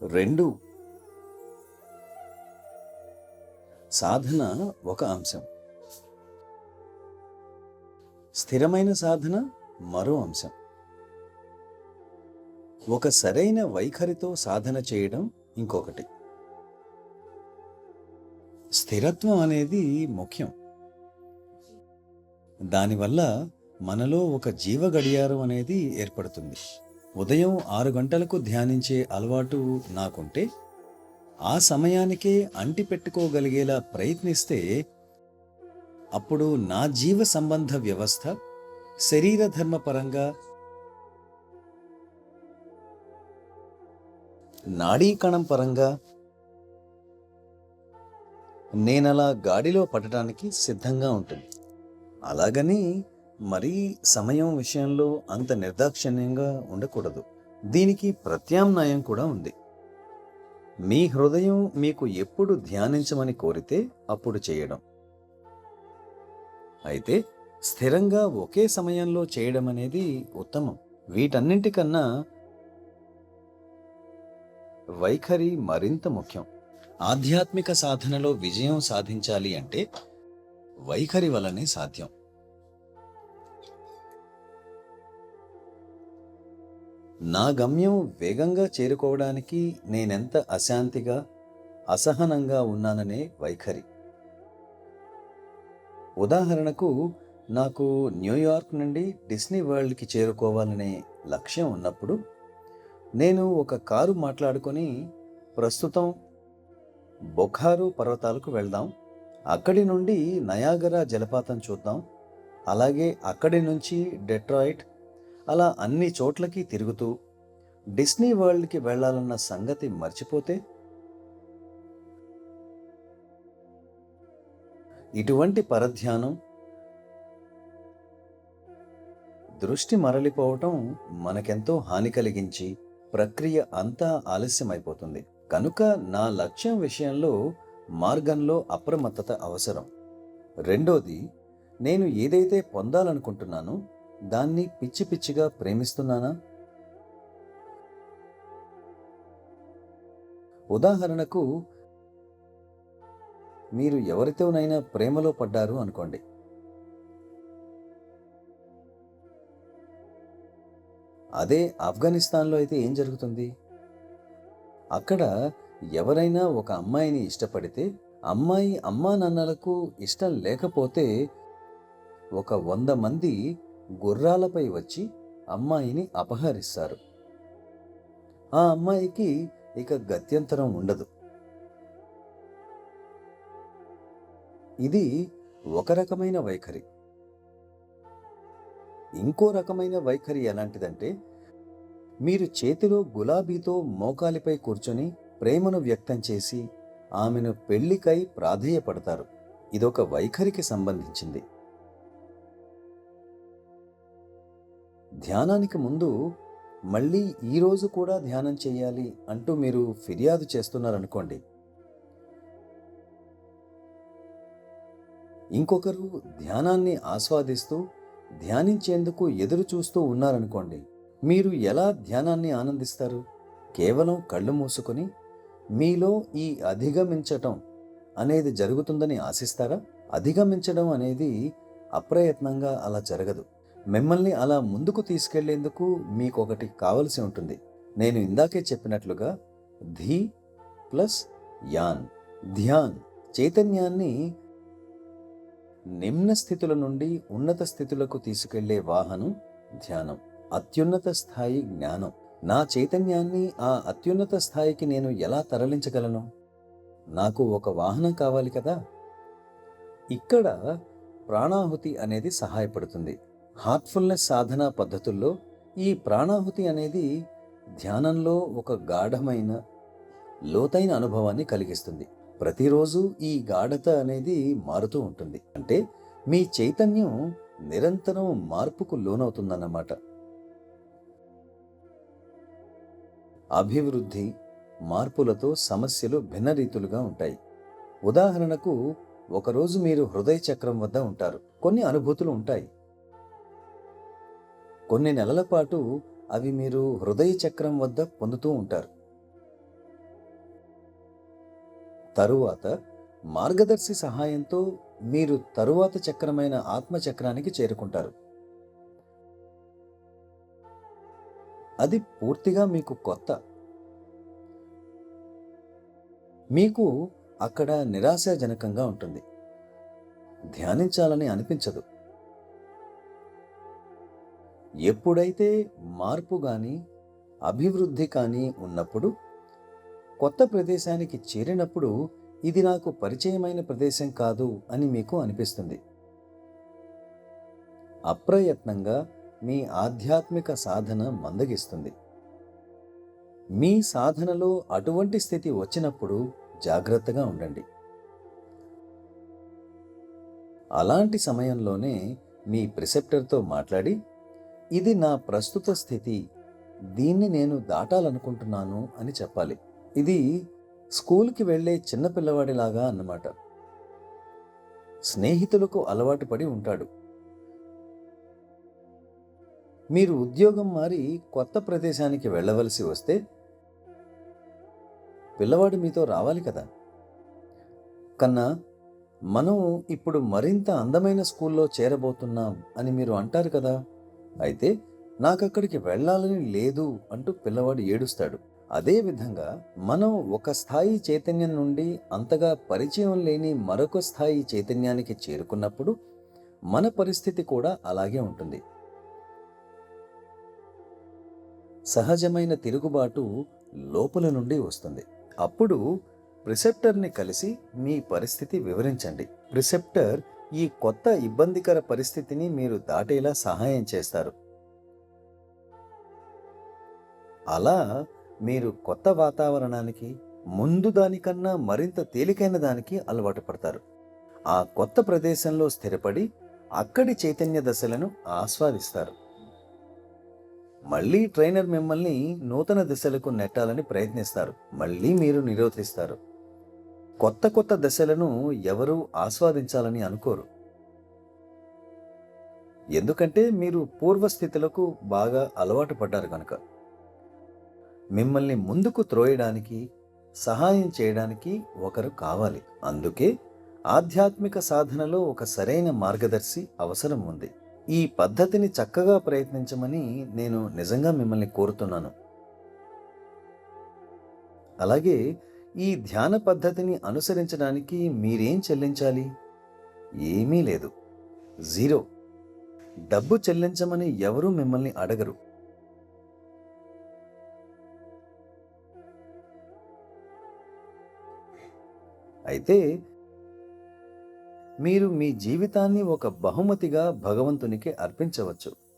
రెండు. సాధన ఒక అంశం, స్థిరమైన సాధన మరో అంశం. ఒక సరైన వైఖరితో సాధన చేయడం ఇంకొకటి. స్థిరత్వం అనేది ముఖ్యం. దానివల్ల మనలో ఒక జీవ గడియారం అనేది ఏర్పడుతుంది. ఉదయం 6 గంటలకు ధ్యానించే అలవాటు నాకుంటే ఆ సమయానికే అంటిపెట్టుకోగలిగేలా ప్రయత్నిస్తే అప్పుడు నా జీవ సంబంధ వ్యవస్థ శరీర ధర్మపరంగా, నాడీకణం పరంగా నేనలా గాడిలో పడటానికి సిద్ధంగా ఉంటుంది. అలాగని మరీ సమయం విషయంలో అంత నిర్దాక్షిణ్యంగా ఉండకూడదు. దీనికి ప్రత్యామ్నాయం కూడా ఉంది. మీ హృదయం మీకు ఎప్పుడు ధ్యానించమని కోరితే అప్పుడు చేయడం. అయితే స్థిరంగా ఒకే సమయంలో చేయడం అనేది ఉత్తమం. వీటన్నింటికన్నా వైఖరి మరింత ముఖ్యం. ఆధ్యాత్మిక సాధనలో విజయం సాధించాలి అంటే వైఖరి వలనే సాధ్యం. నా గమ్యం వేగంగా చేరుకోవడానికి నేనెంత అశాంతిగా, అసహనంగా ఉన్నాననే వైఖరి. ఉదాహరణకు, నాకు న్యూయార్క్ నుండి డిస్నీ వరల్డ్కి చేరుకోవాలనే లక్ష్యం ఉన్నప్పుడు నేను ఒక కారు మాట్లాడుకొని ప్రస్తుతం బొఖారో పర్వతాలకు వెళ్దాం, అక్కడి నుండి నయాగరా జలపాతం చూద్దాం, అలాగే అక్కడి నుంచి డెట్రాయిట్, అలా అన్ని చోట్లకి తిరుగుతూ డిస్నీ వరల్డ్కి వెళ్లాలన్న సంగతి మర్చిపోతే? ఇటువంటి పరధ్యానం, దృష్టి మరలిపోవటం మనకెంతో హాని కలిగించి ప్రక్రియ అంతా ఆలస్యమైపోతుంది. కనుక నా లక్ష్యం విషయంలో మార్గంలో అప్రమత్తత అవసరం. రెండోది, నేను ఏదైతే పొందాలనుకుంటున్నానో దాన్ని పిచ్చి పిచ్చిగా ప్రేమిస్తున్నానా? ఉదాహరణకు, మీరు ఎవరితోనైనా ప్రేమలో పడ్డారు అనుకోండి. అదే ఆఫ్ఘనిస్తాన్లో అయితే ఏం జరుగుతుంది? అక్కడ ఎవరైనా ఒక అమ్మాయిని ఇష్టపడితే అమ్మాయి అమ్మా నాన్నలకు ఇష్టం లేకపోతే ఒక 100 మంది గుర్రాలపై వచ్చి అమ్మాయిని అపహరిస్తారు. ఆ అమ్మాయికి ఇక గత్యంతరం ఉండదు. ఇది ఒక రకమైన వైఖరి. ఇంకో రకమైన వైఖరి ఎలాంటిదంటే, మీరు చేతిలో గులాబీతో మోకాలిపై కూర్చొని ప్రేమను వ్యక్తం చేసి ఆమెను పెళ్లికై ప్రాధేయపడతారు. ఇదొక వైఖరికి సంబంధించింది. ధ్యానానికి ముందు మళ్ళీ ఈరోజు కూడా ధ్యానం చేయాలి అంటూ మీరు ఫిర్యాదు చేస్తున్నారనుకోండి. ఇంకొకరు ధ్యానాన్ని ఆస్వాదిస్తూ ధ్యానించేందుకు ఎదురు చూస్తూ ఉన్నారనుకోండి. మీరు ఎలా ధ్యానాన్ని ఆనందిస్తారు? కేవలం కళ్ళు మూసుకొని మీలో ఈ అధిగమించటం అనేది జరుగుతుందని ఆశిస్తారా? అధిగమించడం అనేది అప్రయత్నంగా అలా జరగదు. మిమ్మల్ని అలా ముందుకు తీసుకెళ్లేందుకు మీకొకటి కావలసి ఉంటుంది. నేను ఇందాకే చెప్పినట్లుగా ధీ ప్లస్ యాన్. ధ్యాన్ చైతన్యాన్ని నిమ్న స్థితుల నుండి ఉన్నత స్థితులకు తీసుకెళ్లే వాహనం ధ్యానం. అత్యున్నత స్థాయి జ్ఞానం. నా చైతన్యాన్ని ఆ అత్యున్నత స్థాయికి నేను ఎలా తరలించగలను? నాకు ఒక వాహనం కావాలి కదా. ఇక్కడ ప్రాణాహుతి అనేది సహాయపడుతుంది. హార్ట్ఫుల్నెస్ సాధనా పద్ధతుల్లో ఈ ప్రాణాహుతి అనేది ధ్యానంలో ఒక గాఢమైన, లోతైన అనుభవాన్ని కలిగిస్తుంది. ప్రతిరోజు ఈ గాఢత అనేది మారుతూ ఉంటుంది. అంటే మీ చైతన్యం నిరంతరం మార్పుకు లోనవుతుందన్నమాట. అభివృద్ధి, మార్పులతో సమస్యలు భిన్న రీతులుగా ఉంటాయి. ఉదాహరణకు, ఒకరోజు మీరు హృదయ చక్రం వద్ద ఉంటారు. కొన్ని అనుభూతులు ఉంటాయి. కొన్ని నెలల పాటు అవి మీరు హృదయ చక్రం వద్ద పొందుతూ ఉంటారు. తరువాత మార్గదర్శి సహాయంతో మీరు తరువాత చక్రమైన ఆత్మచక్రానికి చేరుకుంటారు. అది పూర్తిగా మీకు కొత్త. మీకు అక్కడ నిరాశాజనకంగా ఉంటుంది. ధ్యానించాలని అనిపించదు. ఎప్పుడైతే మార్పు కానీ అభివృద్ధి కానీ ఉన్నప్పుడు, కొత్త ప్రదేశానికి చేరినప్పుడు ఇది నాకు పరిచయమైన ప్రదేశం కాదు అని మీకు అనిపిస్తుంది. అప్రయత్నంగా మీ ఆధ్యాత్మిక సాధన మందగిస్తుంది. మీ సాధనలో అటువంటి స్థితి వచ్చినప్పుడు జాగ్రత్తగా ఉండండి. అలాంటి సమయంలోనే మీ ప్రిసెప్టర్తో మాట్లాడి, ఇది నా ప్రస్తుత స్థితి, దీన్ని నేను దాటాలనుకుంటున్నాను అని చెప్పాలి. ఇది స్కూల్కి వెళ్ళే చిన్నపిల్లవాడిలాగా అన్నమాట. స్నేహితులకు అలవాటు పడి ఉంటాడు. మీరు ఉద్యోగం మారి కొత్త ప్రదేశానికి వెళ్ళవలసి వస్తే పిల్లవాడు మీతో రావాలి కదా. కన్నా, మనం ఇప్పుడు మరింత అందమైన స్కూల్లో చేరబోతున్నాం అని మీరు అంటారు కదా, అయితే నాకక్కడికి వెళ్ళాలని లేదు అంటూ పిల్లవాడు ఏడుస్తాడు. అదేవిధంగా మనం ఒక స్థాయి చైతన్యం నుండి అంతగా పరిచయం లేని మరొక స్థాయి చైతన్యానికి చేరుకున్నప్పుడు మన పరిస్థితి కూడా అలాగే ఉంటుంది. సహజమైన తిరుగుబాటు లోపల నుండి వస్తుంది. అప్పుడు ప్రిసెప్టర్ని కలిసి మీ పరిస్థితి వివరించండి. ప్రిసెప్టర్ ఈ కొత్త ఇబ్బందికర పరిస్థితిని మీరు దాటేలా సహాయం చేస్తారు. అలా మీరు కొత్త వాతావరణానికి, ముందు దానికన్నా మరింత తేలికైన దానికి అలవాటు పడతారు. ఆ కొత్త ప్రదేశంలో స్థిరపడి అక్కడి చైతన్య దశలను ఆస్వాదిస్తారు. మళ్ళీ ట్రైనర్ మిమ్మల్ని నూతన దిశలకు నెట్టాలని ప్రయత్నిస్తారు. మళ్ళీ మీరు నిరోధిస్తారు. కొత్త కొత్త దశలను ఎవరూ ఆస్వాదించాలని అనుకోరు. ఎందుకంటే మీరు పూర్వస్థితులకు బాగా అలవాటు పడ్డారు కనుక. మిమ్మల్ని ముందుకు త్రోయడానికి, సహాయం చేయడానికి ఒకరు కావాలి. అందుకే ఆధ్యాత్మిక సాధనలో ఒక సరైన మార్గదర్శి అవసరం ఉంది. ఈ పద్ధతిని చక్కగా ప్రయత్నించమని నేను నిజంగా మిమ్మల్ని కోరుతున్నాను. అలాగే ఈ ధ్యాన పద్ధతిని అనుసరించడానికి మీరేం చెల్లించాలి? ఏమీ లేదు. జీరో. డబ్బు చెల్లించమని ఎవరూ మిమ్మల్ని అడగరు. అయితే మీరు మీ జీవితాన్ని ఒక బహుమతిగా భగవంతునికి అర్పించవచ్చు.